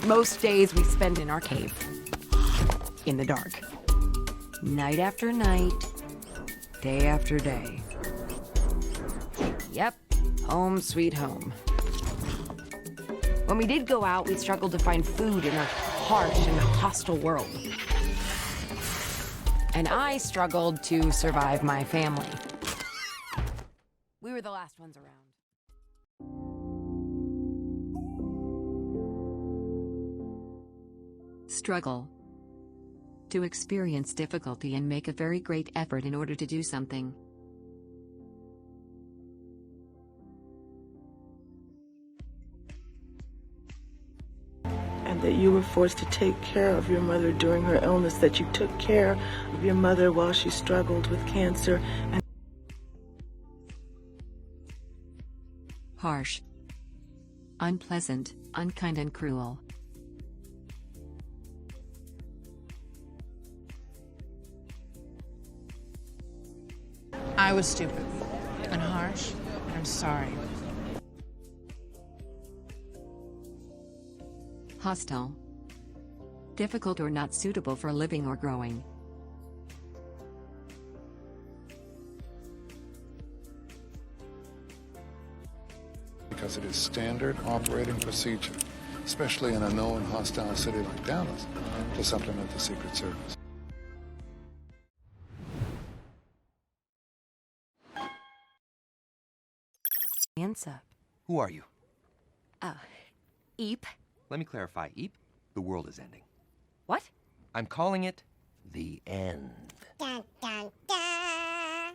Most days we spend in our cave. In the dark. Night after night. Day after day. Yep. Home sweet home. When we did go out, we struggled to find food in a harsh and hostile world. And I struggled to survive my family. We were the last ones around. Struggle. To experience difficulty and make a very great effort in order to do something. And that you were forced to take care of your mother during her illness, that you took care of your mother while she struggled with cancer. And harsh. Unpleasant, unkind and cruel. I was stupid and harsh, and I'm sorry. Hostile. Difficult or not suitable for living or growing. Because it is standard operating procedure, especially in a known hostile city like Dallas, to supplement the Secret Service. Hands up. Who are you? Eep. Let me clarify. Eep, the world is ending. What? I'm calling it the end. Dun, dun, dun.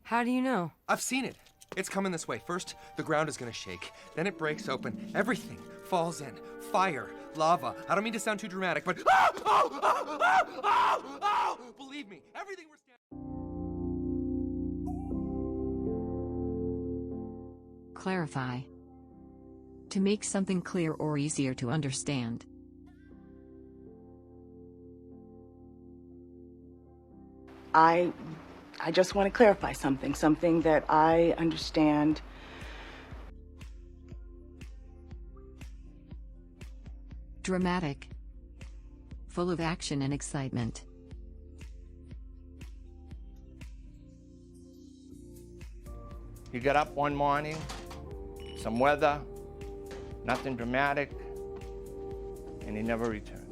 How do you know? I've seen it. It's coming this way. First, the ground is gonna shake. Then it breaks open. Everything falls in. Fire, lava. I don't mean to sound too dramatic, but believe me, everything we're Clarify. To make something clear or easier to understand. I just want to clarify something that I understand. Dramatic. Full of action and excitement. You get up one morning, some weather, nothing dramatic, and he never returns.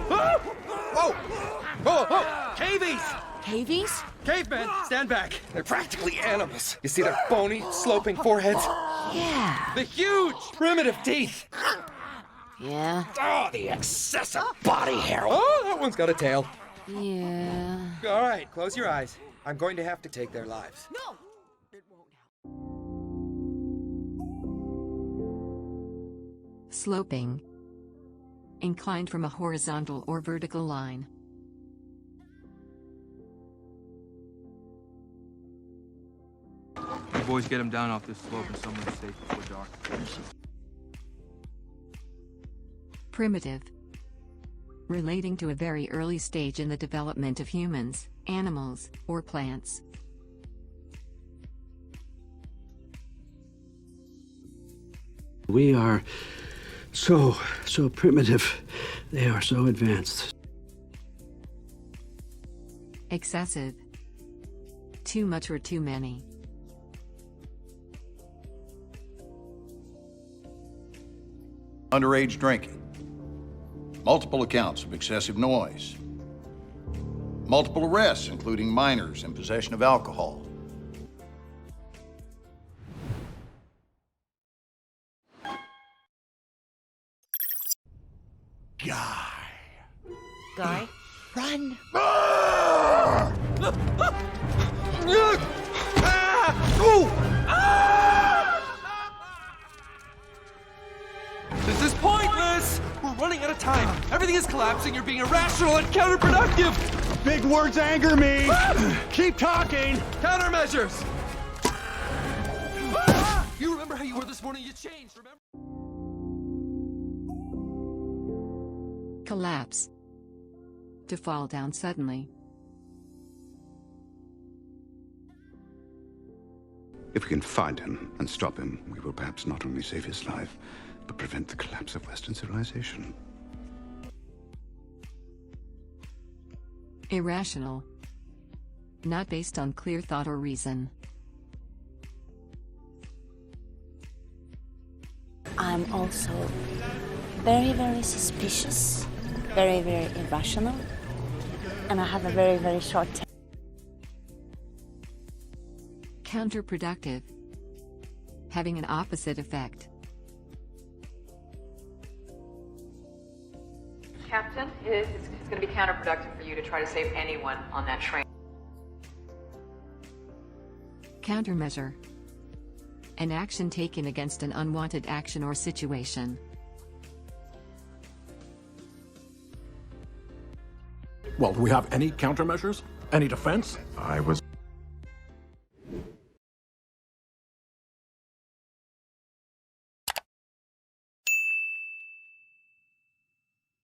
Whoa! Whoa, whoa! Cavies! Cavies? Cavemen, stand back. They're practically animals. You see their bony, sloping foreheads? Yeah. The huge, primitive teeth. Yeah. Oh, the excessive body hair. Oh, that one's got a tail. Yeah. All right, close your eyes. I'm going to have to take their lives. No! It won't help. Sloping. Inclined from a horizontal or vertical line. You boys get him down off this slope and somewhere safe before dark. Primitive. Relating to a very early stage in the development of humans, animals, or plants. We are so primitive. They are so advanced. Excessive. Too much or too many. Underage drinking. Multiple accounts of excessive noise. Multiple arrests, including minors in possession of alcohol. Guy? Run! This is pointless! We're running out of time. Everything is collapsing. You're being irrational and counterproductive. Big words anger me. Keep talking. Countermeasures. You remember how you were this morning? You changed, remember? Collapse. To fall down suddenly. If we can find him and stop him, we will perhaps not only save his life, but prevent the collapse of Western civilization. Irrational. Not based on clear thought or reason. I'm also very, very suspicious, very, very irrational, and I have a very, very short temper. Counterproductive. Having an opposite effect. Captain, it's going to be counterproductive for you to try to save anyone on that train. Countermeasure. An action taken against an unwanted action or situation. Well, do we have any countermeasures? Any defense? I was